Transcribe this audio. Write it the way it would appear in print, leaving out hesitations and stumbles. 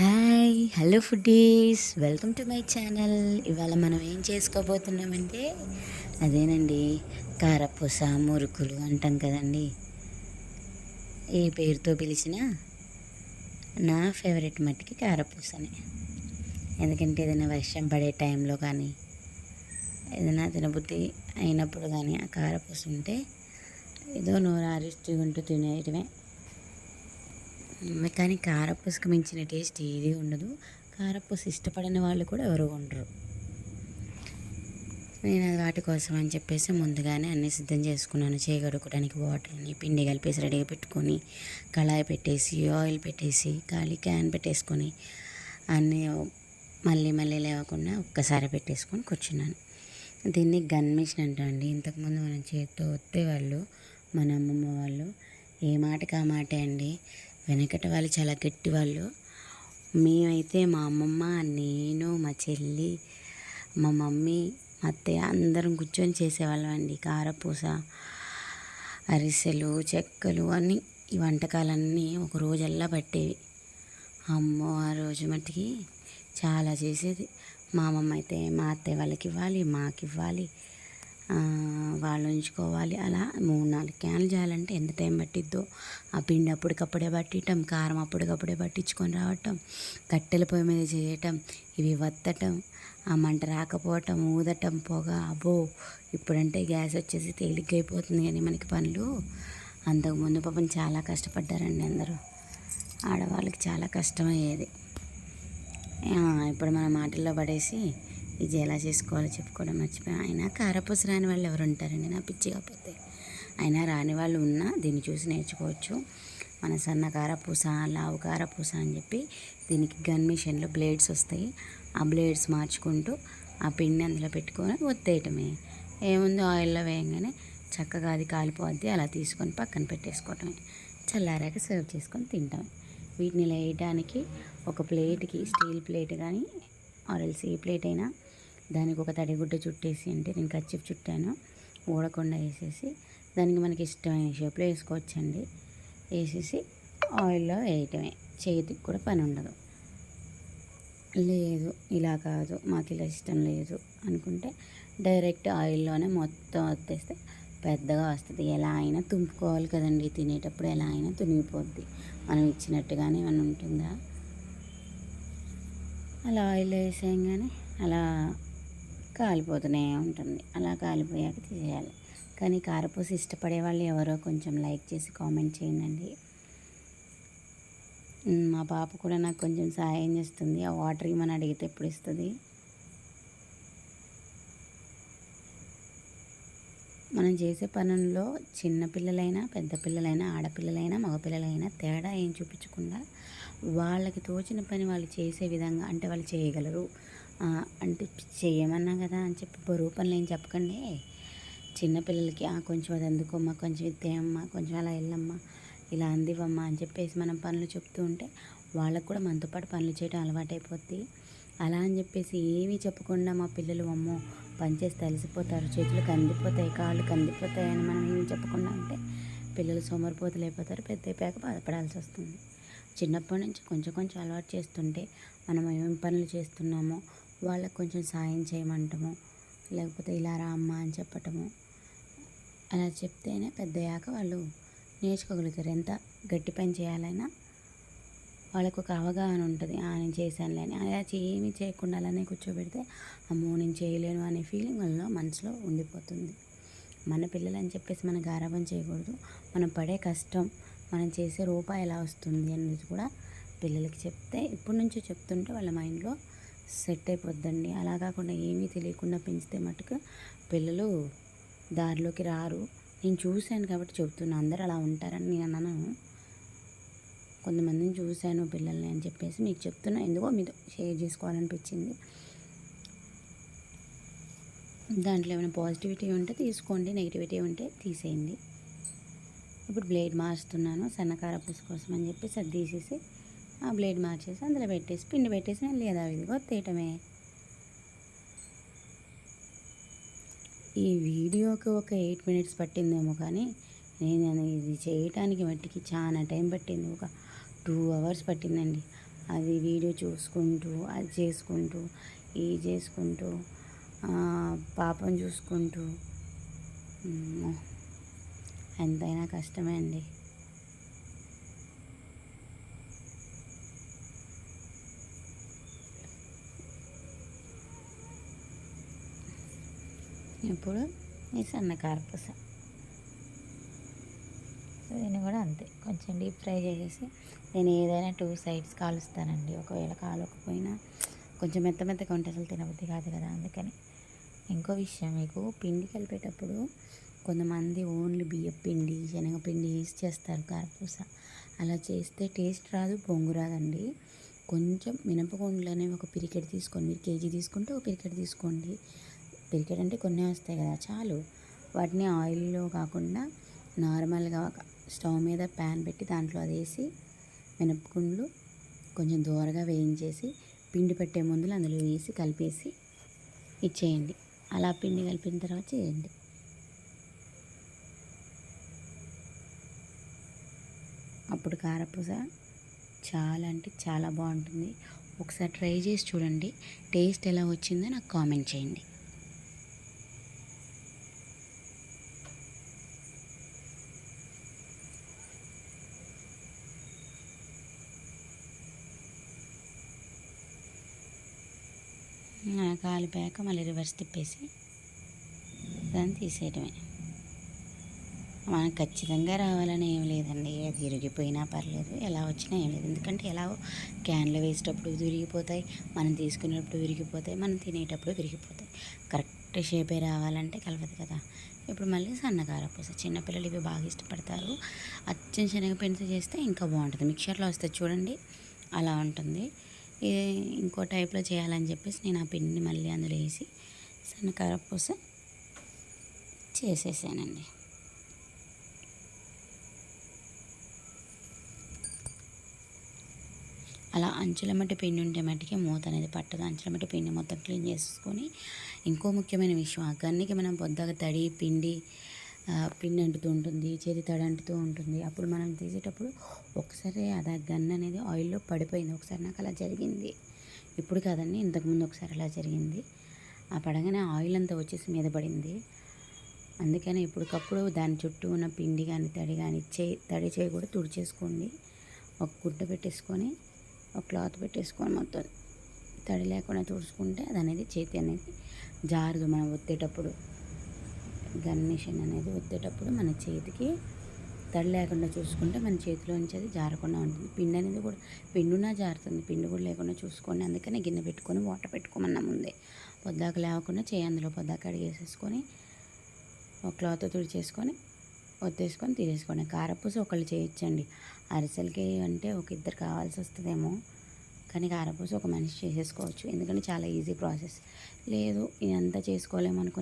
Hi hello foodies, welcome to my channel. ఇవాళ మనం ఏం చేసుకోబోతున్నామంటే అదేనండి, కారపూస మురుకులు అంటాం కదండి. ఏ పేరుతో పిలిచినా నా ఫేవరెట్ మట్టికి కారపూసని. ఎందుకంటే ఏదైనా వర్షం పడే టైంలో కానీ ఏదైనా తినబుద్ధి అయినప్పుడు కానీ ఆ కారపూస ఉంటే ఏదో నోరు ఆరిస్తుంటూ తినేయటమే. కానీ కారపూసకు మించిన టేస్ట్ ఏది ఉండదు. కారపూస ఇష్టపడని వాళ్ళు కూడా ఎవరు ఉండరు. నేను వాటి కోసం అని చెప్పేసి ముందుగానే అన్నీ సిద్ధం చేసుకున్నాను. చేయగడుకోవడానికి వాటర్ని పిండి కలిపేసి రెడీగా పెట్టుకొని, కళాయి పెట్టేసి, ఆయిల్ పెట్టేసి, ఖాళీ క్యాన్ పెట్టేసుకొని అన్నీ మళ్ళీ లేవకుండా ఒక్కసారి పెట్టేసుకొని కూర్చున్నాను. దీన్ని గన్ మిషన్ అంటామండి. ఇంతకుముందు మనం చేతితో ఒత్తేవాళ్ళు మన అమ్మమ్మ వాళ్ళు. ఏ మాటకి ఆ మాటే అండి. వెనకటి వాళ్ళు చాలా గట్టి వాళ్ళు. మేమైతే మా అమ్మమ్మ, నేను, మా చెల్లి, మా మమ్మీ, మా అత్తయ్య అందరం కూర్చొని చేసేవాళ్ళం అండి. కారపూస, అరిసెలు, చెక్కలు అన్నీ, ఈ వంటకాలన్నీ ఒక రోజల్లా పట్టేవి. అమ్మో, ఆ రోజు మట్టికి చాలా చేసేది. మా అమ్మమ్మ అయితే మా అత్తయ్య వాళ్ళకి ఇవ్వాలి, మాకు ఇవ్వాలి, వాళ్ళు ఉంచుకోవాలి. అలా 3-4 క్యాన్లు చేయాలంటే ఎంత టైం పట్టిద్దో. ఆ పిండి అప్పటికప్పుడే పట్టడం, కారం అప్పటికప్పుడే పట్టించుకొని రావటం, కట్టెల పొయ్యి మీద చేయటం, ఇవి వత్తటం, ఆ మంట రాకపోవటం, ఊదటం, పొగ. అబ్బో, ఇప్పుడంటే గ్యాస్ వచ్చేసి తేలిగ్గా అయిపోతుంది కానీ మనకి పనులు అంతకుముందు పాపం చాలా కష్టపడ్డారండి అందరూ. ఆడవాళ్ళకి చాలా కష్టమయ్యేది. ఇప్పుడు మన మాటల్లో పడేసి ఇది ఎలా చేసుకోవాలో చెప్పుకోవడం మర్చిపోయి. అయినా కారపూస రాని వాళ్ళు ఎవరు ఉంటారండి, నా పిచ్చి కాకపోతే. అయినా రాని వాళ్ళు ఉన్నా దీన్ని చూసి నేర్చుకోవచ్చు. మన సన్న కారపూస, లావు కారపూస అని చెప్పి దీనికి గన్ మిషన్లో బ్లేడ్స్ వస్తాయి. ఆ బ్లేడ్స్ మార్చుకుంటూ ఆ పిండి అందులో పెట్టుకొని ఒత్తేయటమే. ఏముంది, ఆయిల్లో వేయంగానే చక్కగా అది కాలిపోద్ది. అలా తీసుకొని పక్కన పెట్టేసుకోవటమే. చల్లారాక సర్వ్ చేసుకొని తింటాం. వీటిని వేయడానికి ఒక ప్లేట్కి, స్టీల్ ప్లేట్ కానీ ఆరెల్స్ ఏ ప్లేట్ అయినా, దానికి ఒక తడిగుడ్డ చుట్టేసి, అంటే నేను కచ్చిప్ చుట్టాను, ఊడకుండా వేసేసి దానికి మనకి ఇష్టమైన షేప్లో వేసుకోవచ్చండి. వేసేసి ఆయిల్లో వేయటమే. చేతికి కూడా పని ఉండదు. లేదు ఇలా కాదు, మాకు ఇలా ఇష్టం లేదు అనుకుంటే డైరెక్ట్ ఆయిల్లోనే మొత్తం వచ్చేస్తే పెద్దగా వస్తుంది. ఎలా అయినా తుంపుకోవాలి కదండి, తినేటప్పుడు ఎలా అయినా తునిగిపోద్ది. మనం ఇచ్చినట్టుగానే ఏమైనా ఉంటుందా? అలా ఆయిల్ వేసేయంగానే అలా కాలిపోతూనే ఉంటుంది. అలా కాలిపోయాక తీసేయాలి. కానీ కారపూస ఇష్టపడే వాళ్ళు ఎవరో కొంచెం లైక్ చేసి కామెంట్ చేయండి. మా పాప కూడా నాకు కొంచెం సహాయం చేస్తుంది. ఆ వాటర్ ఇమ్మని అడిగితే ఎప్పుడు ఇస్తుంది. మనం చేసే పనుల్లో చిన్నపిల్లలైనా, పెద్ద పిల్లలైనా, ఆడపిల్లలైనా, మగపిల్లలైనా తేడా ఏం చూపించకుండా వాళ్ళకి తోచిన పని వాళ్ళు చేసే విధంగా, అంటే వాళ్ళు చేయగలరు అంటే చేయమన్నా కదా అని చెప్పి బరువు పనులు ఏం చెప్పకండి. చిన్నపిల్లలకి కొంచెం అది అందుకోమ్మా, కొంచెం ఇద్దేయమ్మా, కొంచెం అలా వెళ్ళమ్మా, ఇలా అందివమ్మా అని చెప్పేసి మనం పనులు చెప్తూ ఉంటే వాళ్ళకు కూడా మనతో పాటు పనులు చేయడం అలవాటైపోద్ది. అలా అని చెప్పేసి ఏమీ చెప్పకుండా మా పిల్లలు అమ్మో పని చేసి తలిసిపోతారు, చేతులు కందిపోతాయి, కాళ్ళు కందిపోతాయి అని మనం ఏమి చెప్పకుండా ఉంటే పిల్లలు సోమరిపోతులు అయిపోతారు. పెద్ద అయిపోయాక బాధపడాల్సి వస్తుంది. చిన్నప్పటి నుంచి కొంచెం కొంచెం అలవాటు చేస్తుంటే మనం ఏమేమి పనులు చేస్తున్నామో వాళ్ళకు కొంచెం సాయం చేయమంటము, లేకపోతే ఇలా రా అమ్మ అని చెప్పటము. అలా చెప్తేనే పెద్దయ్యాక వాళ్ళు నేర్చుకోగలుగుతారు. ఎంత గట్టి పని చేయాలైనా వాళ్ళకు ఒక అవగాహన ఉంటుంది. నేను చేశానులే అని. అలా ఏమీ చేయకుండా అలానే కూర్చోబెడితే అమ్మో నేను చేయలేను అనే ఫీలింగ్ వాళ్ళలో మనసులో ఉండిపోతుంది. మన పిల్లలు అని చెప్పేసి మనం గారాబం చేయకూడదు. మనం పడే కష్టం, మనం చేసే రూపాయి ఎలా వస్తుంది అనేది కూడా పిల్లలకి చెప్తే, ఇప్పటి నుంచో చెప్తుంటే వాళ్ళ మైండ్లో సెట్ అయిపోద్దండి. అలా కాకుండా ఏమీ తెలియకుండా పెంచితే మటుకు పిల్లలు దారిలోకి రారు. నేను చూశాను కాబట్టి చెబుతున్నాను. అందరూ అలా ఉంటారని నేను అన్నాను. కొంతమందిని చూశాను పిల్లల్ని అని చెప్పేసి మీకు చెప్తున్నా. ఎందుకో మీతో షేర్ చేసుకోవాలనిపించింది. దాంట్లో ఏమైనా పాజిటివిటీ ఉంటే తీసుకోండి, నెగిటివిటీ ఉంటే తీసేయండి. ఇప్పుడు బ్లేడ్ మార్చుతున్నాను సన్నకారపూస కోసం అని చెప్పేసి అది తీసేసి ఆ బ్లేడ్ మార్చేసి అందులో పెట్టేసి పిండి పెట్టేసి మళ్ళీ యథావిధిగా ఒత్తేయటమే. ఈ వీడియోకి ఒక 8 minutes పట్టిందేమో, కానీ నేను ఇది చేయటానికి మట్టికి చాలా టైం పట్టింది. ఒక 2 hours పట్టిందండి. అది వీడియో చూసుకుంటూ అది చేసుకుంటూ ఇది చేసుకుంటూ పాపం చూసుకుంటూ ఎంతైనా కష్టమే అండి. ఇప్పుడు ఈ సన్న కారపూస దీన్ని కూడా అంతే కొంచెం డీప్ ఫ్రై చేసేసి నేను ఏదైనా 2 సైడ్స్ కాలుస్తానండి. ఒకవేళ కాలకపోయినా కొంచెం మెత్తగా ఉంటే అసలు తినబుద్ధి కాదు కదా. అందుకని ఇంకో విషయం, మీకు పిండి కలిపేటప్పుడు కొంతమంది ఓన్లీ బియ్యం పిండి శనగపిండి వేసి చేస్తారు కారపూస. అలా చేస్తే టేస్ట్ రాదు, పొంగు రాదండి. కొంచెం మినపగుండ్లనే ఒక పిరికెడు తీసుకోండి. మీరు కేజీ తీసుకుంటే ఒక పిరికెడు తీసుకోండి. పిరికెడు అంటే కొన్ని వస్తాయి కదా, చాలు. వాటిని ఆయిల్లో కాకుండా నార్మల్గా స్టవ్ మీద ప్యాన్ పెట్టి దాంట్లో అది వేసి మినపగుండ్లు కొంచెం దూరగా వేయించేసి పిండి పెట్టే ముందులో అందులో వేసి కలిపేసి ఇచ్చేయండి. అలా పిండి కలిపిన తర్వాత చేయండి. అప్పుడు కారపూస చాలా అంటే చాలా బాగుంటుంది. ఒకసారి ట్రై చేసి చూడండి. టేస్ట్ ఎలా వచ్చిందో నాకు కామెంట్ చేయండి. కాలిపోయాక మళ్ళీ రివర్స్ తిప్పేసి దాన్ని తీసేయడమే. మనకు ఖచ్చితంగా రావాలని ఏం లేదండి. అది విరిగిపోయినా పర్లేదు, ఎలా వచ్చినా ఏం లేదు. ఎందుకంటే ఎలాగో క్యాన్లో వేసేటప్పుడు విరిగిపోతాయి, మనం తీసుకునేటప్పుడు విరిగిపోతాయి, మనం తినేటప్పుడు విరిగిపోతాయి. కరెక్ట్ షేపే రావాలంటే కలవదు కదా. ఇప్పుడు మళ్ళీ సన్నకారపూస చిన్నపిల్లలు ఇవి బాగా ఇష్టపడతారు. అచ్చం శనగపిండి చేస్తే ఇంకా బాగుంటుంది. మిక్చర్లో వస్తుంది చూడండి, అలా ఉంటుంది. ఇది ఇంకో టైప్లో చేయాలని చెప్పేసి నేను ఆ పిండిని మళ్ళీ అందులో వేసి సన్నకారపూస చేసేసానండి. అలా అంచుల మట్టి పిండి ఉంటే మట్టికి మూత అనేది పట్టదు. అంచుల మట్టి పిండి మొత్తం క్లీన్ చేసుకొని, ఇంకో ముఖ్యమైన విషయం, ఆ గన్నికి మనం పొద్దుగా తడి పిండి అంటుతూ ఉంటుంది, చేతి తడి అంటుతూ ఉంటుంది. అప్పుడు మనం తీసేటప్పుడు ఒకసారి అది గన్ను అనేది ఆయిల్లో పడిపోయింది. ఒకసారి నాకు అలా జరిగింది. ఇప్పుడు కాదండి, ఇంతకుముందు ఒకసారి అలా జరిగింది. ఆ పడగానే ఆయిల్ అంతా వచ్చేసి మీద పడింది. అందుకని ఇప్పటికప్పుడు దాని చుట్టూ ఉన్న పిండి కానీ తడి కానీ తడి చేయి కూడా తుడిచేసుకోండి. ఒక గుడ్డ పెట్టేసుకొని ఒక క్లాత్ పెట్టేసుకొని మొత్తం తడి లేకుండా తుడుచుకుంటే అది అనేది చేతి అనేది జారదు. మనం ఒత్తేటప్పుడు గన్ మిషన్ అనేది ఒత్తేటప్పుడు మన చేతికి తడి లేకుండా చూసుకుంటే మన చేతిలోంచి అది జారకుండా ఉంటుంది. పిండి అనేది కూడా పిండునా జారుతుంది, పిండి కూడా లేకుండా చూసుకోండి. అందుకని గిన్నె పెట్టుకొని వాటర్ పెట్టుకోమన్నా ముందే. పొద్దాక లేకుండా చేయి అందులో పొద్దాక అడిగేసేసుకొని ఒక క్లాత్ తుడిచేసుకొని ఒత్తేసుకొని తీసేసుకోండి. కారపూస ఒకళ్ళు చేయొచ్చండి. అరిసెలకి అంటే ఒక ఇద్దరు కావాల్సి వస్తుందేమో, కానీ కారపూస ఒక మనిషి చేసేసుకోవచ్చు. ఎందుకంటే చాలా ఈజీ ప్రాసెస్. లేదు ఇదంతా చేసుకోలేమనుకుని